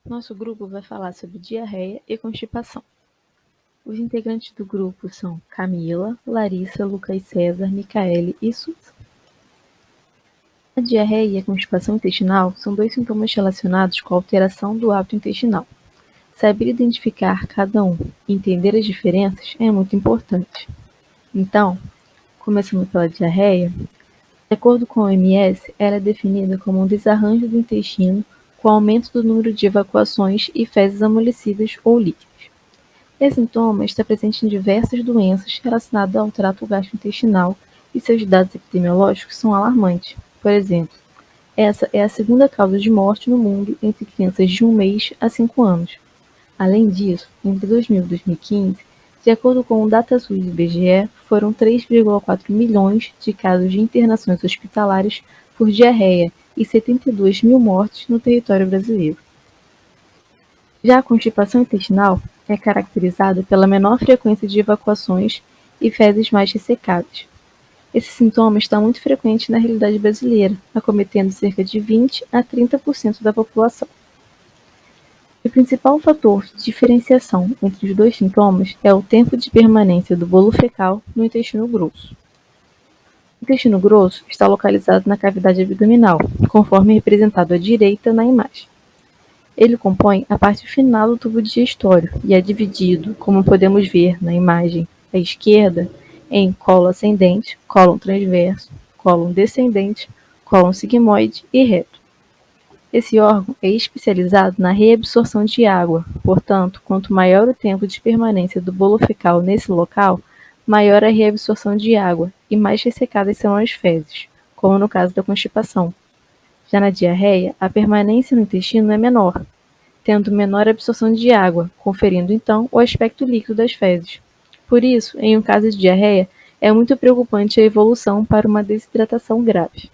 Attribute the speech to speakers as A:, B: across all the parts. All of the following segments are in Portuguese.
A: Nosso grupo vai falar sobre diarreia e constipação. Os integrantes do grupo são Camila, Larissa, Lucas César, Micaele e Susan. A diarreia e a constipação intestinal são dois sintomas relacionados com a alteração do hábito intestinal. Saber identificar cada um e entender as diferenças é muito importante. Então, começando pela diarreia, de acordo com a OMS, ela é definida como um desarranjo do intestino com aumento do número de evacuações e fezes amolecidas ou líquidas. Esse sintoma está presente em diversas doenças relacionadas ao trato gastrointestinal e seus dados epidemiológicos são alarmantes. Por exemplo, essa é a segunda causa de morte no mundo entre crianças de 1 mês a 5 anos. Além disso, entre 2000 e 2015, de acordo com o DataSUS do IBGE, foram 3,4 milhões de casos de internações hospitalares por diarreia e 72 mil mortes no território brasileiro. Já a constipação intestinal é caracterizada pela menor frequência de evacuações e fezes mais ressecadas. Esse sintoma está muito frequente na realidade brasileira, acometendo cerca de 20 a 30% da população. O principal fator de diferenciação entre os dois sintomas é o tempo de permanência do bolo fecal no intestino grosso. O intestino grosso está localizado na cavidade abdominal, conforme representado à direita na imagem. Ele compõe a parte final do tubo digestório e é dividido, como podemos ver na imagem à esquerda, em colo ascendente, cólon transverso, cólon descendente, cólon sigmoide e reto. Esse órgão é especializado na reabsorção de água, portanto, quanto maior o tempo de permanência do bolo fecal nesse local, maior a reabsorção de água e mais ressecadas são as fezes, como no caso da constipação. Já na diarreia, a permanência no intestino é menor, tendo menor absorção de água, conferindo então o aspecto líquido das fezes. Por isso, em um caso de diarreia, é muito preocupante a evolução para uma desidratação grave.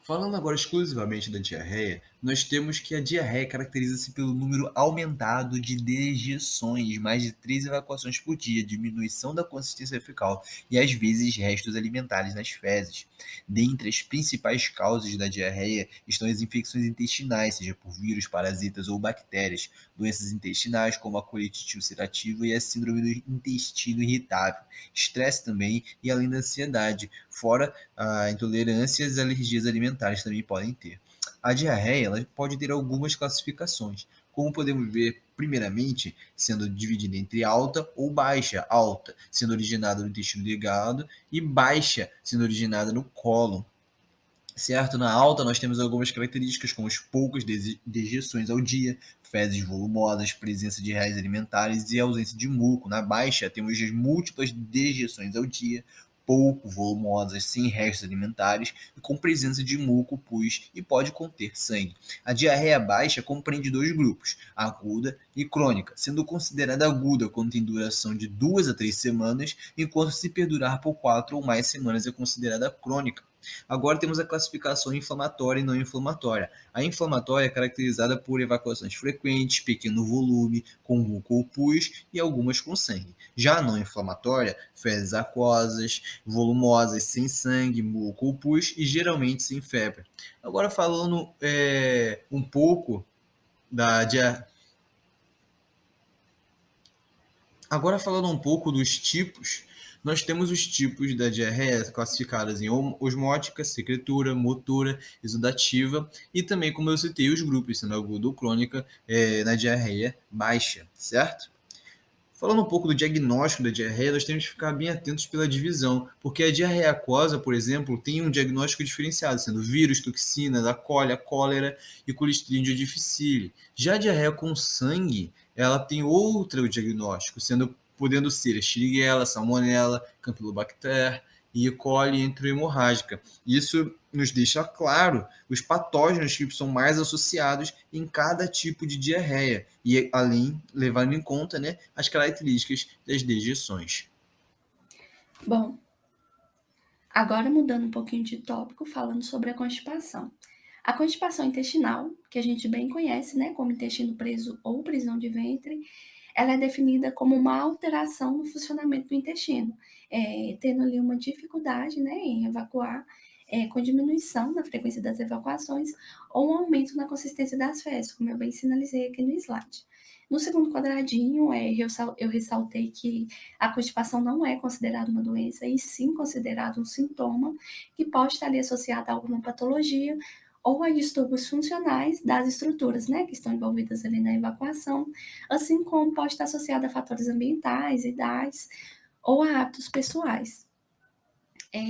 B: Falando agora exclusivamente da diarreia, nós temos que a diarreia caracteriza-se pelo número aumentado de dejeções, mais de 3 evacuações por dia, diminuição da consistência fecal e às vezes restos alimentares nas fezes. Dentre as principais causas da diarreia estão as infecções intestinais, seja por vírus, parasitas ou bactérias, doenças intestinais como a colite ulcerativa e a síndrome do intestino irritável, estresse também e além da ansiedade, fora a intolerância e as alergias alimentares também podem ter. A diarreia ela pode ter algumas classificações, como podemos ver, primeiramente, sendo dividida entre alta ou baixa. Alta, sendo originada no intestino delgado, e baixa, sendo originada no cólon. Certo? Na alta, nós temos algumas características, como as poucas dejeções ao dia, fezes volumosas, presença de reais alimentares e ausência de muco. Na baixa, temos as múltiplas dejeções ao dia, pouco volumosas, sem restos alimentares e com presença de muco, pus e pode conter sangue. A diarreia baixa compreende dois grupos, aguda e crônica, sendo considerada aguda quando tem duração de 2 a 3 semanas, enquanto se perdurar por 4 ou mais semanas é considerada crônica. Agora temos a classificação inflamatória e não inflamatória. A inflamatória é caracterizada por evacuações frequentes, pequeno volume, com muco ou pus e algumas com sangue. Já a não inflamatória, fezes aquosas, volumosas, sem sangue, muco ou pus e geralmente sem febre. Agora falando um pouco da dia... Agora falando um pouco dos tipos, nós temos os tipos da diarreia classificadas em osmótica, secretora, motora, exudativa e também, como eu citei, os grupos, sendo aguda ou crônica, na diarreia baixa, certo? Falando um pouco do diagnóstico da diarreia, nós temos que ficar bem atentos pela divisão, porque a diarreia aquosa, por exemplo, tem um diagnóstico diferenciado, sendo vírus, toxina, da cólera, cólera e Clostridium difficile. Já a diarreia com sangue, ela tem outro diagnóstico, sendo podendo ser Escherichia, Salmonella, Campylobacter e E. coli enterohemorrágica. Isso nos deixa claro os patógenos que são mais associados em cada tipo de diarreia e além levando em conta, né, as características das dejeções.
C: Bom, agora mudando um pouquinho de tópico, falando sobre a constipação. A constipação intestinal, que a gente bem conhece, né, como intestino preso ou prisão de ventre, ela é definida como uma alteração no funcionamento do intestino, tendo ali uma dificuldade, né, em evacuar com diminuição na frequência das evacuações ou um aumento na consistência das fezes, como eu bem sinalizei aqui no slide. No segundo quadradinho, eu ressaltei que a constipação não é considerada uma doença, e sim considerado um sintoma que pode estar ali associado a alguma patologia ou a distúrbios funcionais das estruturas, né, que estão envolvidas ali na evacuação, assim como pode estar associado a fatores ambientais, idades ou a hábitos pessoais.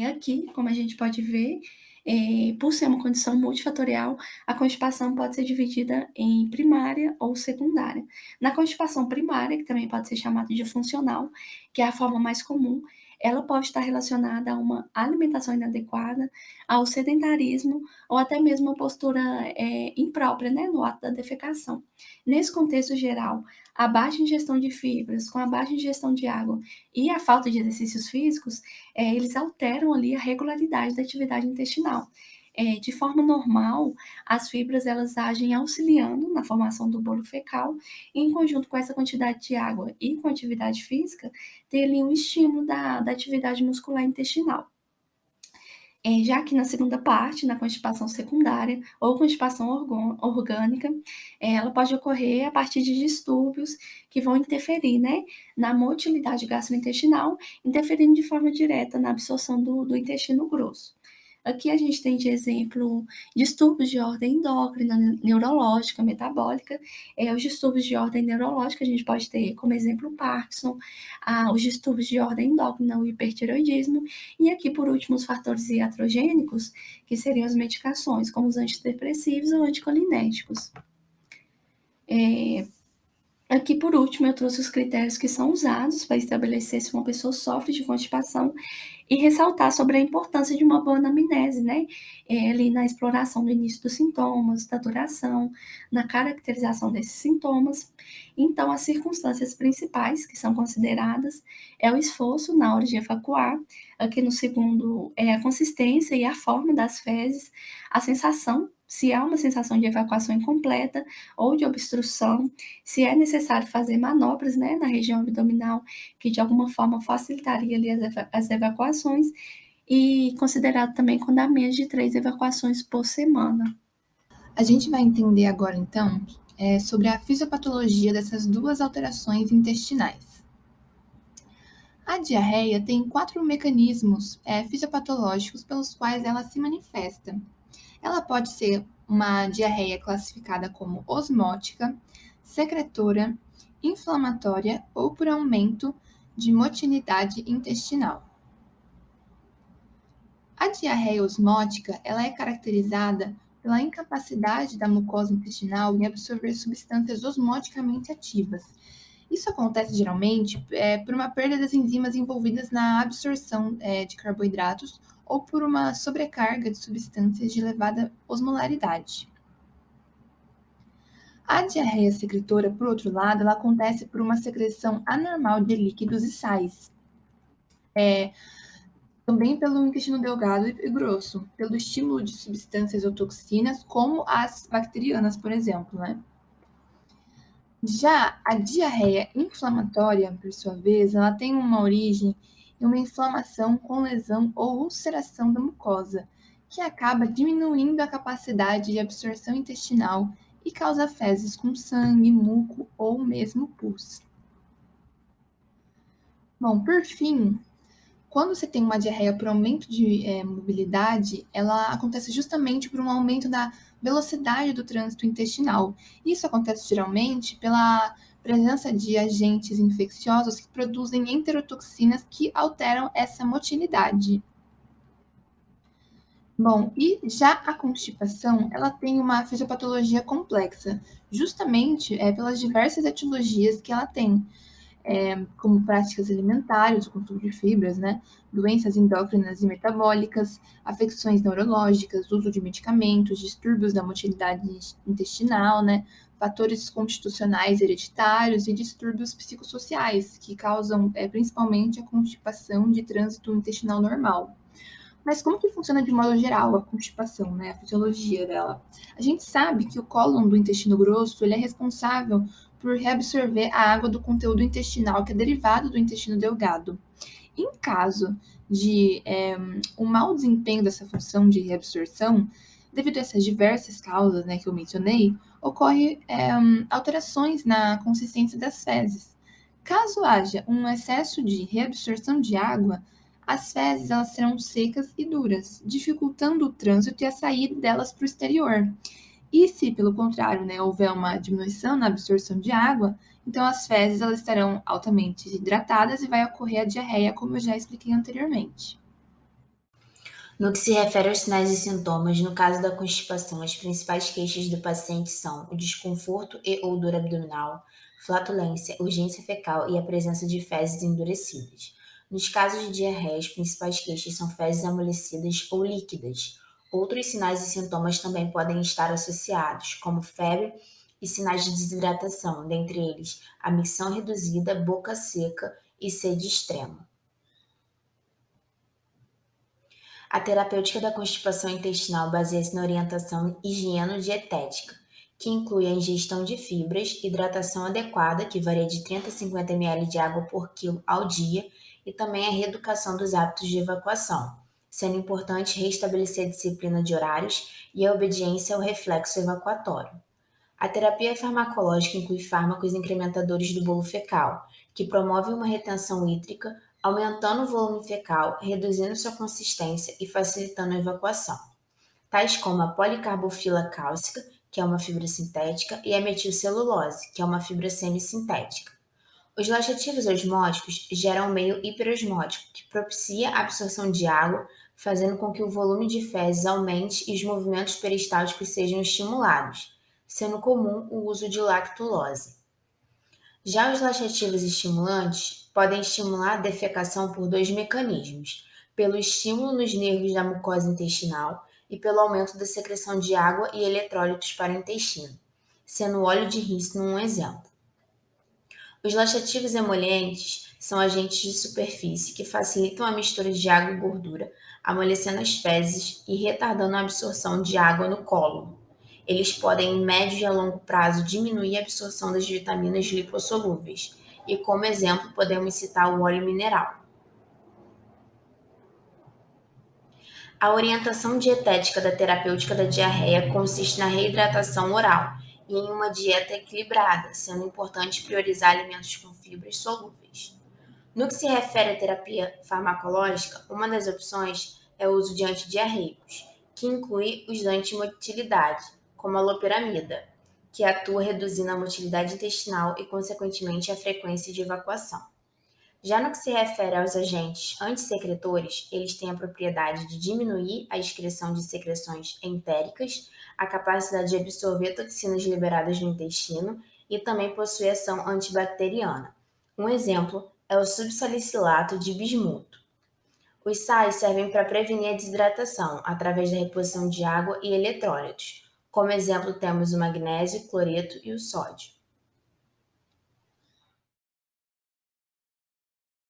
C: Aqui, como a gente pode ver, por ser uma condição multifatorial, a constipação pode ser dividida em primária ou secundária. Na constipação primária, que também pode ser chamada de funcional, que é a forma mais comum, ela pode estar relacionada a uma alimentação inadequada, ao sedentarismo ou até mesmo uma postura imprópria, né, no ato da defecação. Nesse contexto geral, a baixa ingestão de fibras, com a baixa ingestão de água e a falta de exercícios físicos, eles alteram ali a regularidade da atividade intestinal. De forma normal, as fibras elas agem auxiliando na formação do bolo fecal, e em conjunto com essa quantidade de água e com a atividade física, tem ali um estímulo da atividade muscular intestinal. Já que na segunda parte, na constipação secundária ou constipação orgânica, ela pode ocorrer a partir de distúrbios que vão interferir, né, na motilidade gastrointestinal, interferindo de forma direta na absorção do intestino grosso. Aqui a gente tem de exemplo distúrbios de ordem endócrina, neurológica, metabólica. Os distúrbios de ordem neurológica a gente pode ter como exemplo o Parkinson, os distúrbios de ordem endócrina, o hipertireoidismo, e aqui por último os fatores iatrogênicos, que seriam as medicações, como os antidepressivos ou anticolinérgicos. Aqui, por último, eu trouxe os critérios que são usados para estabelecer se uma pessoa sofre de constipação e ressaltar sobre a importância de uma boa anamnese, né? Ali na exploração do início dos sintomas, da duração, na caracterização desses sintomas. Então, as circunstâncias principais que são consideradas é o esforço na hora de evacuar. Aqui no segundo é a consistência e a forma das fezes, a sensação, se há uma sensação de evacuação incompleta ou de obstrução, se é necessário fazer manobras, né, na região abdominal, que de alguma forma facilitaria ali as evacuações, e considerado também quando há menos de 3 evacuações por semana.
D: A gente vai entender agora, então, sobre a fisiopatologia dessas duas alterações intestinais. A diarreia tem 4 mecanismos fisiopatológicos pelos quais ela se manifesta. Ela pode ser uma diarreia classificada como osmótica, secretora, inflamatória ou por aumento de motilidade intestinal. A diarreia osmótica ela é caracterizada pela incapacidade da mucosa intestinal em absorver substâncias osmoticamente ativas. Isso acontece geralmente por uma perda das enzimas envolvidas na absorção de carboidratos ou por uma sobrecarga de substâncias de elevada osmolaridade. A diarreia secretora, por outro lado, ela acontece por uma secreção anormal de líquidos e sais. Também pelo intestino delgado e grosso, pelo estímulo de substâncias ou toxinas, como as bacterianas, por exemplo, né? Já a diarreia inflamatória, por sua vez, ela tem uma origem em uma inflamação com lesão ou ulceração da mucosa, que acaba diminuindo a capacidade de absorção intestinal e causa fezes com sangue, muco ou mesmo pus. Bom, por fim, quando você tem uma diarreia por aumento de mobilidade, ela acontece justamente por um aumento da velocidade do trânsito intestinal. Isso acontece geralmente pela presença de agentes infecciosos que produzem enterotoxinas que alteram essa motilidade. Bom, e já a constipação, ela tem uma fisiopatologia complexa, justamente pelas diversas etiologias que ela tem. Como práticas alimentares, o consumo de fibras, né? Doenças endócrinas e metabólicas, afecções neurológicas, uso de medicamentos, distúrbios da motilidade intestinal, né? Fatores constitucionais hereditários e distúrbios psicossociais, que causam principalmente a constipação de trânsito intestinal normal. Mas como que funciona de modo geral a constipação, né? A fisiologia dela? A gente sabe que o cólon do intestino grosso ele é responsável por reabsorver a água do conteúdo intestinal que é derivado do intestino delgado. Em caso de o mau desempenho dessa função de reabsorção, devido a essas diversas causas, né, que eu mencionei, ocorre alterações na consistência das fezes. Caso haja um excesso de reabsorção de água, as fezes elas serão secas e duras, dificultando o trânsito e a saída delas para o exterior. E se, pelo contrário, né, houver uma diminuição na absorção de água, então as fezes elas estarão altamente hidratadas e vai ocorrer a diarreia, como eu já expliquei anteriormente.
E: No que se refere aos sinais e sintomas, no caso da constipação, as principais queixas do paciente são o desconforto e ou dor abdominal, flatulência, urgência fecal e a presença de fezes endurecidas. Nos casos de diarreia, as principais queixas são fezes amolecidas ou líquidas. Outros sinais e sintomas também podem estar associados, como febre e sinais de desidratação, dentre eles a micção reduzida, boca seca e sede extrema. A terapêutica da constipação intestinal baseia-se na orientação higieno-dietética, que inclui a ingestão de fibras, hidratação adequada, que varia de 30 a 50 ml de água por quilo ao dia, e também a reeducação dos hábitos de evacuação, sendo importante restabelecer a disciplina de horários e a obediência ao reflexo evacuatório. A terapia farmacológica inclui fármacos incrementadores do bolo fecal, que promovem uma retenção hídrica, aumentando o volume fecal, reduzindo sua consistência e facilitando a evacuação, tais como a policarbofila cálcica, que é uma fibra sintética, e a metilcelulose, que é uma fibra semissintética. Os laxativos osmóticos geram um meio hiperosmótico, que propicia a absorção de água, fazendo com que o volume de fezes aumente e os movimentos peristálticos sejam estimulados, sendo comum o uso de lactulose. Já os laxativos estimulantes podem estimular a defecação por dois mecanismos: pelo estímulo nos nervos da mucosa intestinal e pelo aumento da secreção de água e eletrólitos para o intestino, sendo o óleo de rícino um exemplo. Os laxativos emolientes são agentes de superfície que facilitam a mistura de água e gordura, amolecendo as fezes e retardando a absorção de água no cólon. Eles podem, em médio e a longo prazo, diminuir a absorção das vitaminas lipossolúveis, e como exemplo podemos citar o óleo mineral. A orientação dietética da terapêutica da diarreia consiste na reidratação oral e em uma dieta equilibrada, sendo importante priorizar alimentos com fibras solúveis. No que se refere à terapia farmacológica, uma das opções é o uso de antidiarreicos, que inclui os antimotilidade, como a loperamida, que atua reduzindo a motilidade intestinal e, consequentemente, a frequência de evacuação. Já no que se refere aos agentes antissecretores, eles têm a propriedade de diminuir a excreção de secreções entéricas, a capacidade de absorver toxinas liberadas no intestino e também possui ação antibacteriana. Um exemplo é o subsalicilato de bismuto. Os sais servem para prevenir a desidratação através da reposição de água e eletrólitos. Como exemplo, temos o magnésio, cloreto e o sódio.